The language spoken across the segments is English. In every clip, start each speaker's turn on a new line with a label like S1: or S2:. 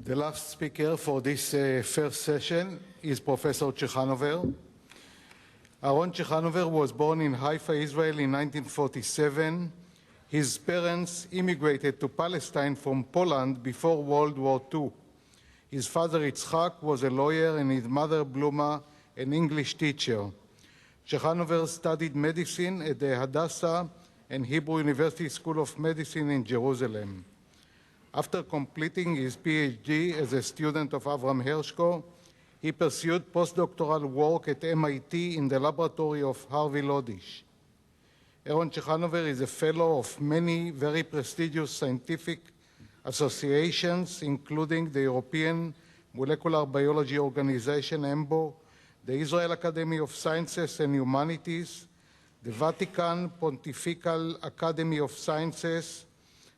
S1: The last speaker for this first session is Professor Ciechanover. Aaron Ciechanover was born in Haifa, Israel in 1947. His parents immigrated to Palestine from Poland before World War II. His father, Yitzhak, was a lawyer and his mother, Bluma, an English teacher. Ciechanover studied medicine at the Hadassah and Hebrew University School of Medicine in Jerusalem. After completing his PhD as a student of Avram Hershko, he pursued postdoctoral work at MIT in the laboratory of Harvey Lodish. Aaron Ciechanover is a fellow of many very prestigious scientific associations, including the European Molecular Biology Organization, EMBO, the Israel Academy of Sciences and Humanities, the Vatican Pontifical Academy of Sciences,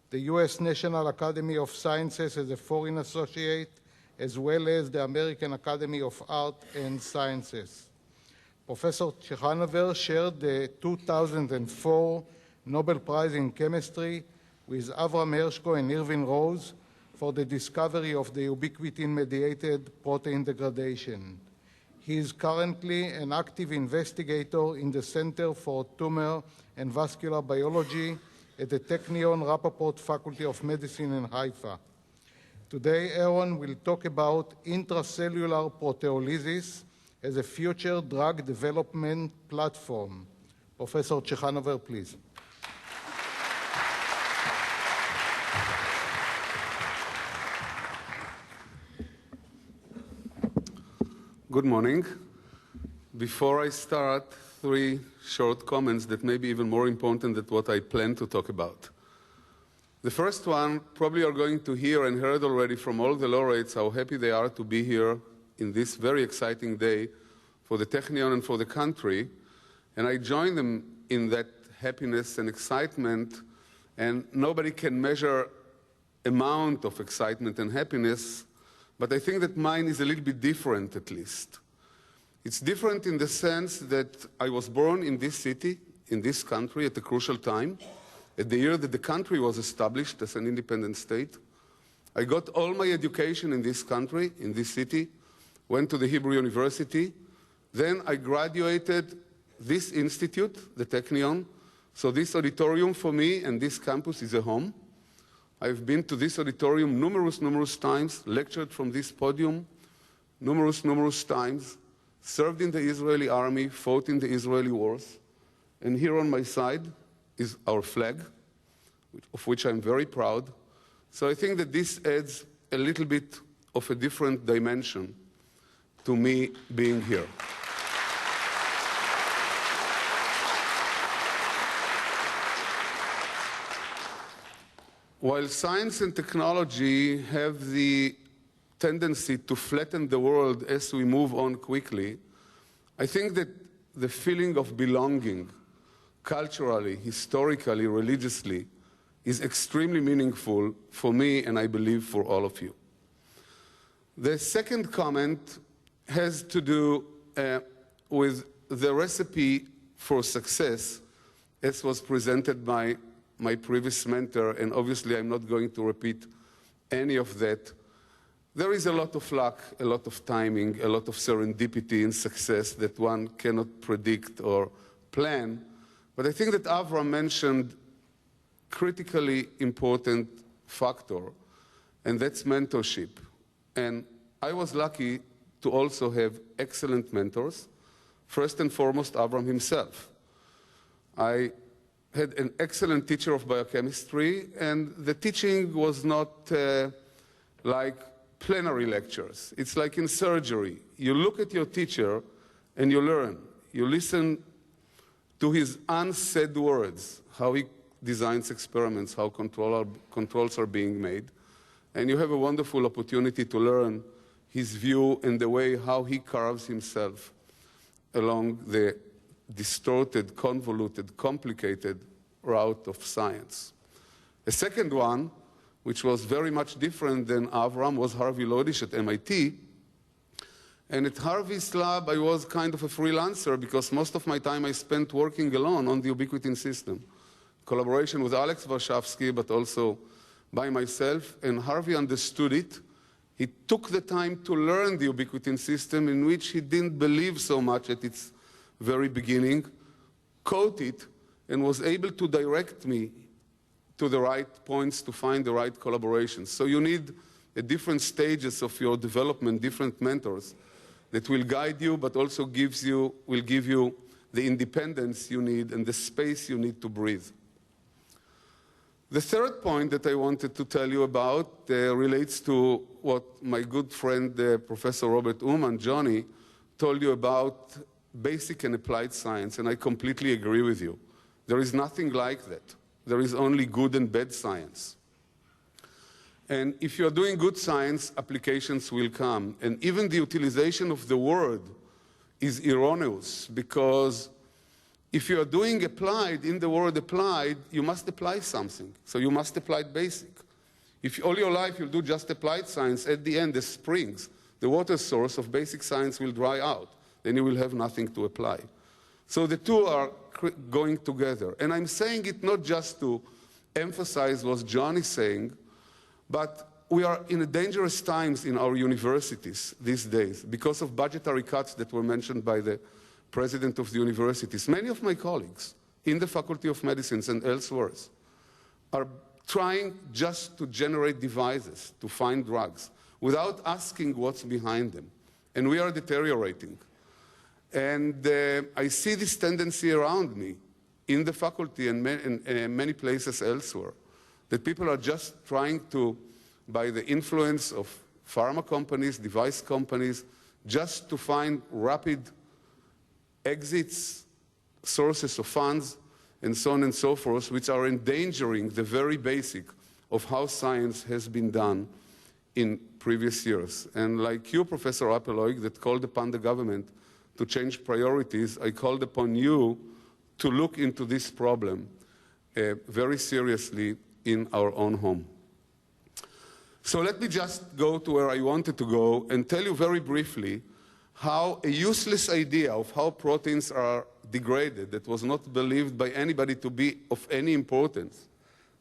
S1: the U.S. National Academy of Sciences as a foreign associate, as well as the American Academy of Art and Sciences. Professor Ciechanover shared the 2004 Nobel Prize in Chemistry with Avram Hershko and Irwin for the discovery of the ubiquitin-mediated protein degradation. He is currently an active investigator in the Center for Tumor and Vascular Biology at the Technion Rappaport Faculty of Medicine in Haifa. Today, Aaron will talk about intracellular proteolysis as a future drug development platform. Professor Ciechanover, please.
S2: Good morning. Before I start, 3 short comments that may be even more important than what I plan to talk about. The first one, probably you're going to hear and heard already from all the laureates how happy they are to be here in this very exciting day for the Technion and for the country. And I join them in that happiness and excitement, and nobody can measure amount of excitement and happiness, but I think that mine is a little bit different at least. It's different in the sense that I was born in this city, in this country, at a crucial time, at the year that the country was established as an independent state. I got all my education in this country, in this city, went to the Hebrew University. Then I graduated this institute, the Technion. So this auditorium for me and this campus is a home. I've been to this auditorium numerous times, lectured from this podium numerous times, served in the Israeli army, fought in the Israeli wars. And here on my side is our flag, of which I'm very proud. So I think that this adds a little bit of a different dimension to me being here. While science and technology have the tendency to flatten the world as we move on quickly, I think that the feeling of belonging, culturally, historically, religiously, is extremely meaningful for me and I believe for all of you. The second comment has to do with the recipe for success as was presented by my previous mentor, and obviously I'm not going to repeat any of that. There is a lot of luck, a lot of timing, a lot of serendipity in success that one cannot predict or plan. But I think that Avram mentioned critically important factor, and that's mentorship. And I was lucky to also have excellent mentors. First and foremost, Avram himself. I had an excellent teacher of biochemistry, and the teaching was not like plenary lectures. It's like in surgery. You look at your teacher and you learn. You listen to his unsaid words, how he designs experiments, how controls are being made. And you have a wonderful opportunity to learn his view and the way how he carves himself along the distorted, convoluted, complicated route of science. A second one, which was very much different than Avram, was Harvey Lodish at MIT. And at Harvey's lab, I was kind of a freelancer because most of my time I spent working alone on the ubiquitin system. Collaboration with Alex Warshawski, but also by myself. And Harvey understood it. He took the time to learn the ubiquitin system, in which he didn't believe so much at its very beginning, caught it, and was able to direct me to the right points to find the right collaborations. So you need at different stages of your development, different mentors that will guide you, but also will give you the independence you need and the space you need to breathe. The third point that I wanted to tell you about relates to what my good friend, Professor Robert Ullman, Johnny, told you about basic and applied science, and I completely agree with you. There is nothing like that. There is only good and bad science. And if you're doing good science, applications will come. And even the utilization of the word is erroneous, because if you are doing applied, in the word applied, you must apply something. So you must apply basic. If all your life you'll do just applied science, at the end, the springs, the water source of basic science will dry out. Then you will have nothing to apply. So the two are going together. And I'm saying it not just to emphasize what John is saying, but we are in dangerous times in our universities these days because of budgetary cuts that were mentioned by the president of the universities. Many of my colleagues in the Faculty of Medicine and elsewhere are trying just to generate devices to find drugs without asking what's behind them. And we are deteriorating. And I see this tendency around me in the faculty and many places elsewhere, that people are just trying to, by the influence of pharma companies, device companies, just to find rapid exits, sources of funds, and so on and so forth, which are endangering the very basic of how science has been done in previous years. And like you, Professor Rapaport, that called upon the government to change priorities, I called upon you to look into this problem very seriously in our own home. So let me just go to where I wanted to go and tell you very briefly how a useless idea of how proteins are degraded, that was not believed by anybody to be of any importance,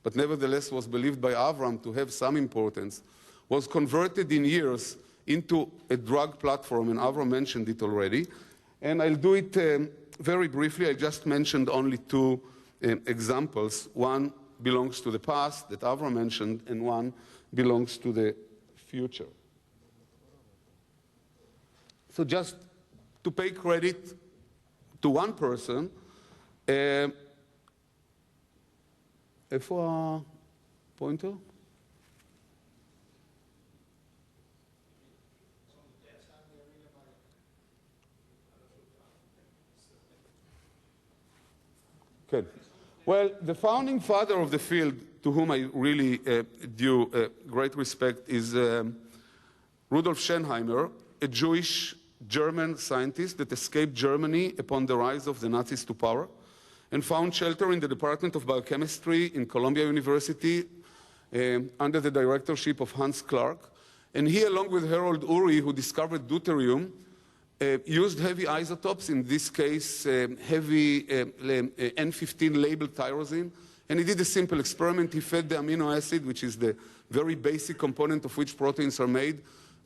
S2: but nevertheless was believed by Avram to have some importance, was converted in years into a drug platform, and Avram mentioned it already. And I'll do it very briefly. I just mentioned only two examples. One belongs to the past that Avram mentioned, and one belongs to the future. So just to pay credit to one person, איפה הפוינטר? Okay. Well, the founding father of the field, to whom I really due great respect, is Rudolf Schönheimer, a Jewish German scientist that escaped Germany upon the rise of the Nazis to power and found shelter in the Department of Biochemistry in Columbia University under the directorship of Hans Clark. And he, along with Harold Urey, who discovered deuterium, used heavy isotopes, in this case heavy N15 labeled tyrosine, and he did a simple experiment. He fed the amino acid, which is the very basic component of which proteins are made,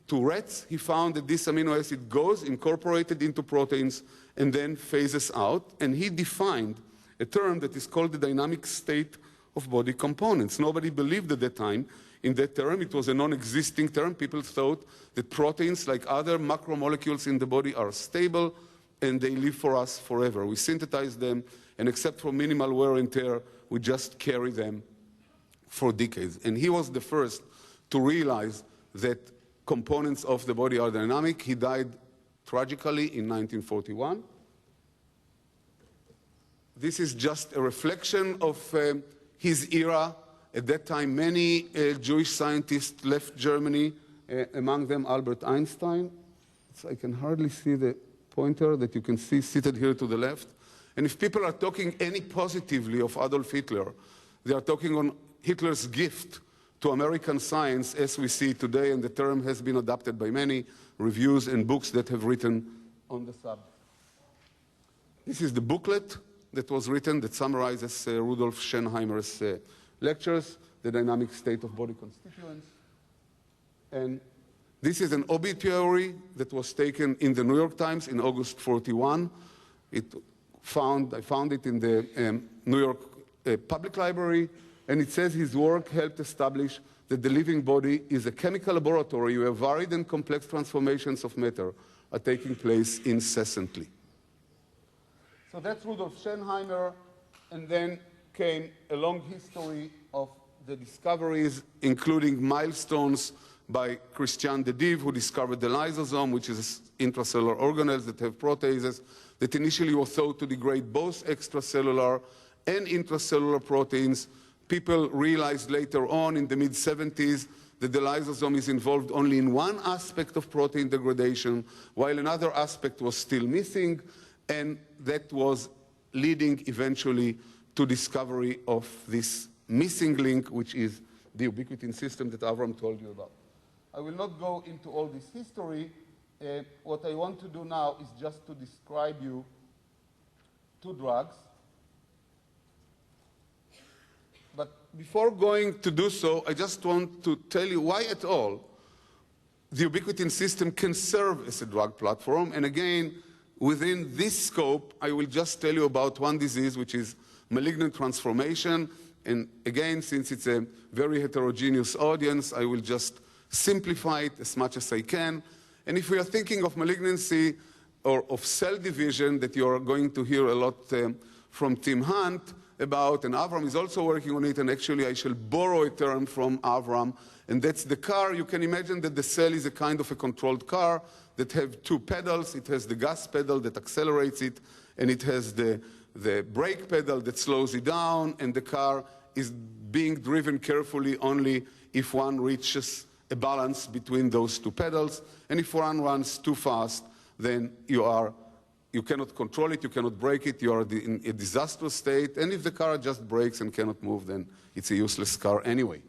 S2: to rats. He found that this amino acid goes incorporated into proteins and then phases out, and he defined a term that is called the dynamic state of body components. Nobody believed at that time in that term. It was a non-existing term. People thought that proteins, like other macromolecules in the body, are stable and they live for us forever. We synthesize them, and except for minimal wear and tear, we just carry them for decades. And he was the first to realize that components of the body are dynamic. He died tragically in 1941. This is just a reflection of his era. At that time, many Jewish scientists left Germany, among them Albert Einstein. So I can hardly see the pointer that you can see seated here to the left. And if people are talking any positively of Adolf Hitler, they are talking on Hitler's gift to American science as we see today, and the term has been adopted by many reviews and books that have written on the subject. This is the booklet that was written that summarizes Rudolf Schönheimer's lectures, The Dynamic State of Body Constituents. And This is an obituary that was taken in the New York Times in August 41. I found it in the New York Public Library, and it says his work helped establish that the living body is a chemical laboratory where varied and complex transformations of matter are taking place incessantly. So that's Rudolf Schönheimer, and then came a long history of the discoveries, including milestones by Christian de Dive, who discovered the lysosome, which is intracellular organelles that have proteases that initially were thought to degrade both extracellular and intracellular proteins. People realized later on in the mid-70s that the lysosome is involved only in one aspect of protein degradation, while another aspect was still missing, and that was leading eventually to discovery of this missing link, which is the ubiquitin system that Avram told you about. I will not go into all this history. What I want to do now is just to describe you two drugs. But before going to do so, I just want to tell you why at all the ubiquitin system can serve as a drug platform. And again, within this scope, I will just tell you about one disease, which is malignant transformation. And again, since it's a very heterogeneous audience, I will just simplify it as much as I can. And if we are thinking of malignancy or of cell division that you are going to hear a lot from Tim Hunt about, and Avram is also working on it, and actually I shall borrow a term from Avram, and that's the car. You can imagine that the cell is a kind of a controlled car that have two pedals. It has the gas pedal that accelerates it, and it has the brake pedal that slows it down, and the car is being driven carefully only if one reaches a balance between those two pedals. And if one runs too fast, then you cannot control it, you cannot brake it, you are in a disastrous state. And if the car just brakes and cannot move, then it's a useless car anyway.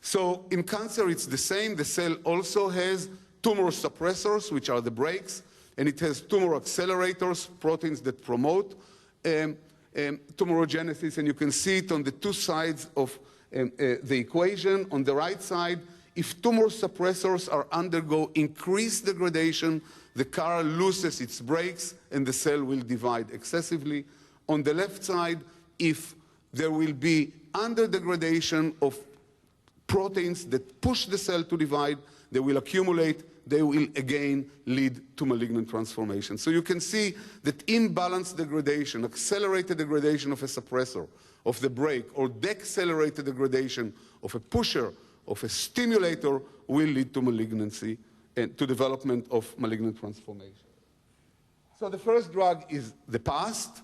S2: So in cancer, it's the same. The cell also has tumor suppressors, which are the brakes, and it has tumor accelerators, proteins that promote tumorigenesis. And you can see it on the two sides of the equation. On the right side, if tumor suppressors undergo increased degradation, the car loses its brakes and the cell will divide excessively. On the left side, if there will be under-degradation of proteins that push the cell to divide, they will accumulate, they will again lead to malignant transformation. So you can see that imbalanced degradation, accelerated degradation of a suppressor, of the brake, or decelerated degradation of a pusher, of a stimulator, will lead to malignancy and to development of malignant transformation. So the first drug is the past.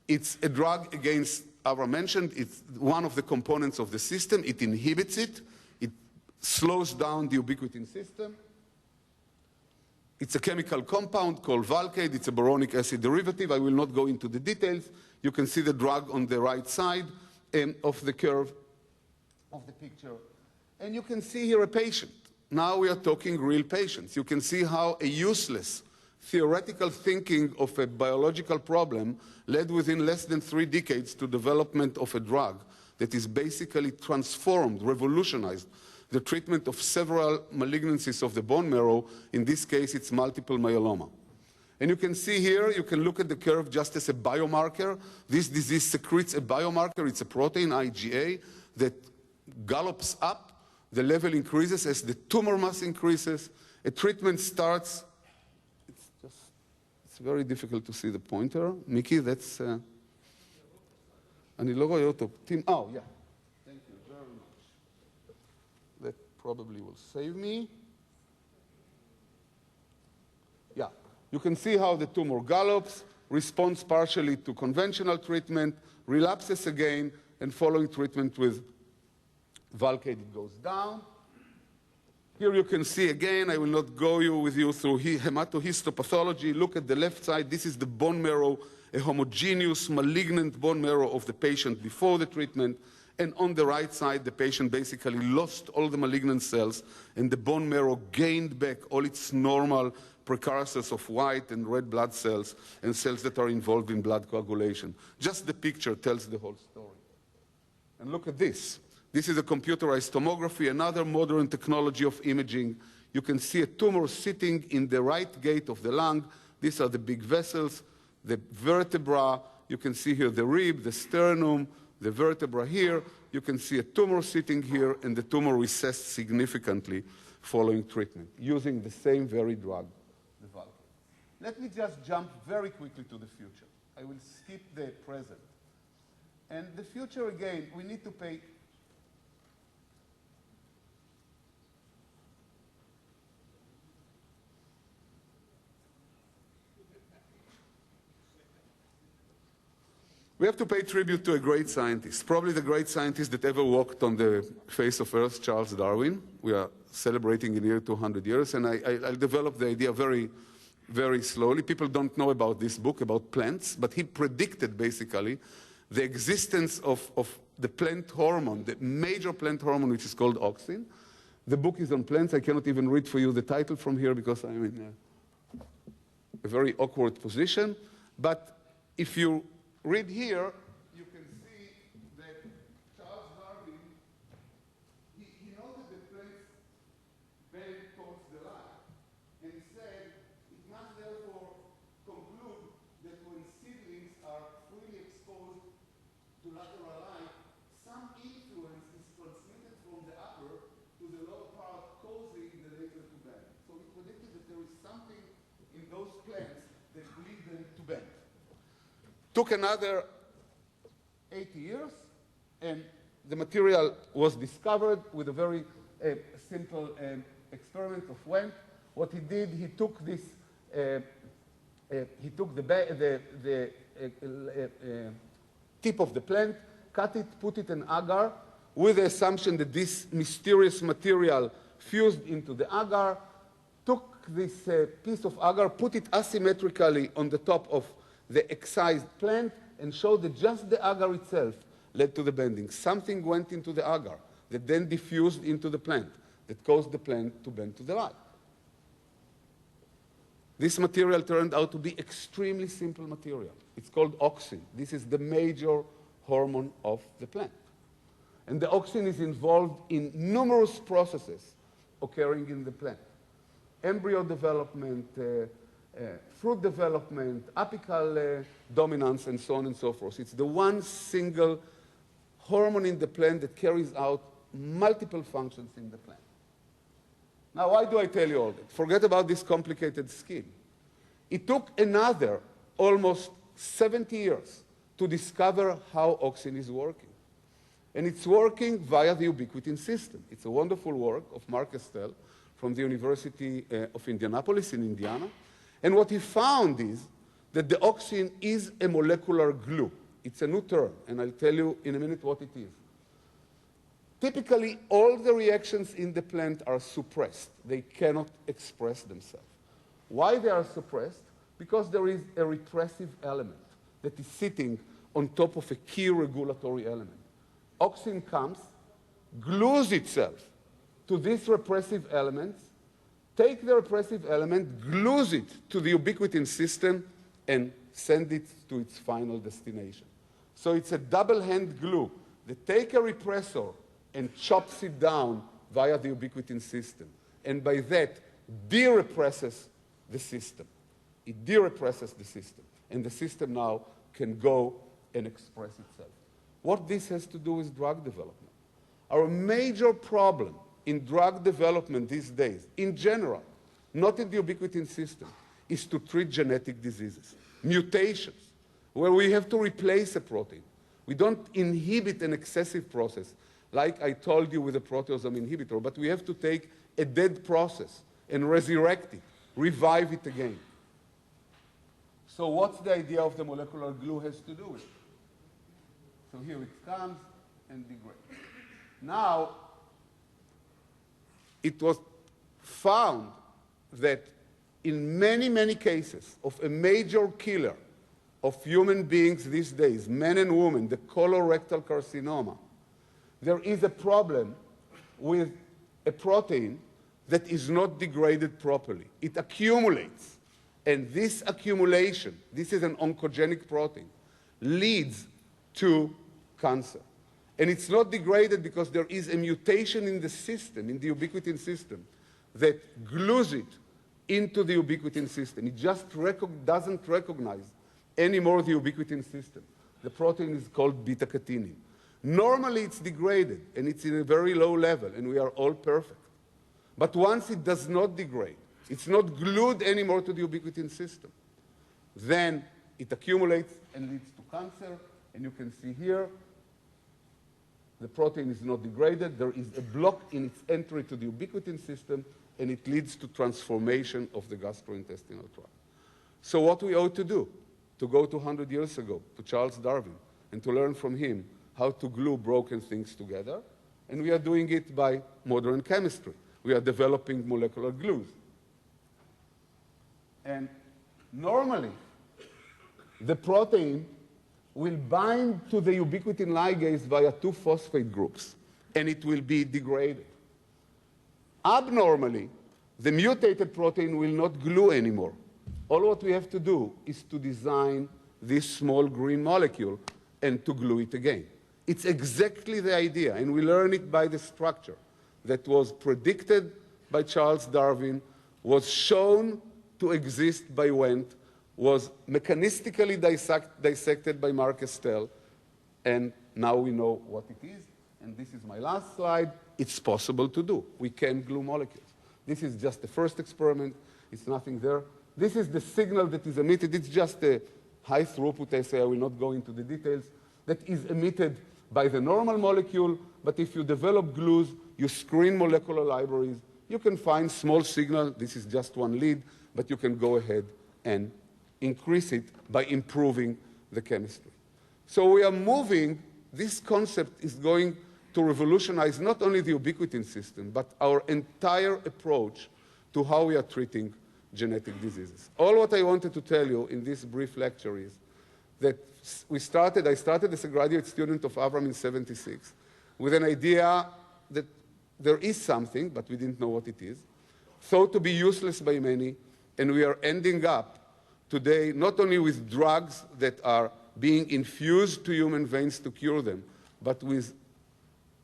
S2: It's a drug against, Avram mentioned, it's one of the components of the system. It inhibits it. It slows down the ubiquitin system. It's a chemical compound called Valcade. It's a boronic acid derivative. I will not go into the details. You can see the drug on the right side of the curve of the picture. And you can see here a patient. Now we are talking real patients. You can see how a useless theoretical thinking of a biological problem led within less than 3 decades to development of a drug that is basically transformed, revolutionized the treatment of several malignancies of the bone marrow. In this case, it's multiple myeloma. And you can see here, you can look at the curve just as a biomarker. This disease secretes a biomarker. It's a protein, IgA, that gallops up. The level increases as the tumor mass increases. A treatment starts. It's very difficult to see the pointer. Mickey, that's... אני לא רואה אותו. Oh, yeah. Thank you very much. That probably will save me. Yeah. You can see how the tumor gallops, responds partially to conventional treatment, relapses again, and following treatment with Valcade, it goes down. Here you can see again, I will not go with you through hematohistopathology. Look at the left side. This is the bone marrow, a homogeneous malignant bone marrow of the patient before the treatment. And on the right side, the patient basically lost all the malignant cells, and the bone marrow gained back all its normal precursors of white and red blood cells and cells that are involved in blood coagulation. Just the picture tells the whole story. And look at this. This is a computerized tomography, another modern technology of imaging. You can see a tumor sitting in the right gate of the lung. These are the big vessels, the vertebra. You can see here the rib, the sternum, the vertebra here. You can see a tumor sitting here, and the tumor recessed significantly following treatment, using the same very drug, the Valkyrie. Let me just jump very quickly to the future. I will skip the present. And the future, again, we need to pay. We have to pay tribute to a great scientist, probably the great scientist that ever walked on the face of Earth, Charles Darwin. We are celebrating in the year 200 years, and I'll develop the idea very, very slowly. People don't know about this book, about plants, but he predicted, basically, the existence of the plant hormone, the major plant hormone, which is called auxin. The book is on plants. I cannot even read for you the title from here because I'm in a very awkward position. But if you read here, you can see that Charles Darwin, he noted the plants bend towards the light, and he said it must therefore conclude that when seedlings are freely exposed to lateral light, some influence is transmitted from the upper to the lower part, causing the later to bend. So he predicted that there is something in those plants that lead them to bend. Took another 80 years, and the material was discovered with a very simple experiment of Wendt. What he did, he took this, he took the tip of the plant, cut it, put it in agar, with the assumption that this mysterious material fused into the agar, took this piece of agar, put it asymmetrically on the top of the excised plant, and showed that just the agar itself led to the bending. Something went into the agar that then diffused into the plant, that caused the plant to bend to the right. This material turned out to be extremely simple material. It's called auxin. This is the major hormone of the plant. And the auxin is involved in numerous processes occurring in the plant. Embryo development, fruit development, apical dominance, and so on and so forth. It's the one single hormone in the plant that carries out multiple functions in the plant. Now, why do I tell you all that? Forget about this complicated scheme. It took another almost 70 years to discover how auxin is working. And it's working via the ubiquitin system. It's a wonderful work of Mark Estelle from the University of Indianapolis in Indiana. And what he found is that the auxin is a molecular glue. It's a new term, and I'll tell you in a minute what it is. Typically, all the reactions in the plant are suppressed. They cannot express themselves. Why they are suppressed? Because there is a repressive element that is sitting on top of a key regulatory element. Auxin comes, glues itself to these repressive elements, take the repressive element, glues it to the ubiquitin system, and send it to its final destination. So it's a double-hand glue that takes a repressor and chops it down via the ubiquitin system. And by that, de-represses the system. It de-represses the system. And the system now can go and express itself. What this has to do with drug development? Our major problem in drug development these days, in general, not in the ubiquitin system, is to treat genetic diseases, mutations, where we have to replace a protein. We don't inhibit an excessive process, like I told you with the proteasome inhibitor, but we have to take a dead process and resurrect it, revive it again. So what's the idea of the molecular glue has to do with it? So here it comes and degrades. Now, it was found that in many, many cases of a major killer of human beings these days, men and women, the colorectal carcinoma, there is a problem with a protein that is not degraded properly. It accumulates. And this accumulation, this is an oncogenic protein, leads to cancer. And it's not degraded because there is a mutation in the system, in the ubiquitin system, that glues it into the ubiquitin system. It just doesn't recognize anymore the ubiquitin system. The protein is called beta-catenin. Normally, it's degraded, and it's in a very low level, and we are all perfect. But once it does not degrade, it's not glued anymore to the ubiquitin system, then it accumulates and leads to cancer. And you can see here, the protein is not degraded. There is a block in its entry to the ubiquitin system, and it leads to transformation of the gastrointestinal tract. So what we ought to do, to go 200 years ago to Charles Darwin and to learn from him how to glue broken things together, and we are doing it by modern chemistry. We are developing molecular glues. And normally, the protein will bind to the ubiquitin ligase via 2 phosphate groups, and it will be degraded. Abnormally, the mutated protein will not glue anymore. All what we have to do is to design this small green molecule and to glue it again. It's exactly the idea, and we learn it by the structure that was predicted by Charles Darwin, was shown to exist by Wendt, was mechanistically dissected by Mark Estelle, and now we know what it is. And this is my last slide. It's possible to do. We can glue molecules. This is just the first experiment. It's nothing there. This is the signal that is emitted. It's just a high-throughput assay. I will not go into the details. That is emitted by the normal molecule, but if you develop glues, you screen molecular libraries, you can find small signal. This is just one lead, but you can go ahead and increase it by improving the chemistry. So we are moving, this concept is going to revolutionize not only the ubiquitin system, but our entire approach to how we are treating genetic diseases. All what I wanted to tell you in this brief lecture is that I started as a graduate student of Avram in '76 with an idea that there is something, but we didn't know what it is, thought to be useless by many, and we are ending up today not only with drugs that are being infused to human veins to cure them, but with,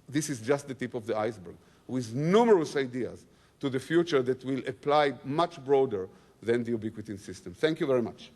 S2: this is just the tip of the iceberg, with numerous ideas to the future that will apply much broader than the ubiquitin system. Thank you very much.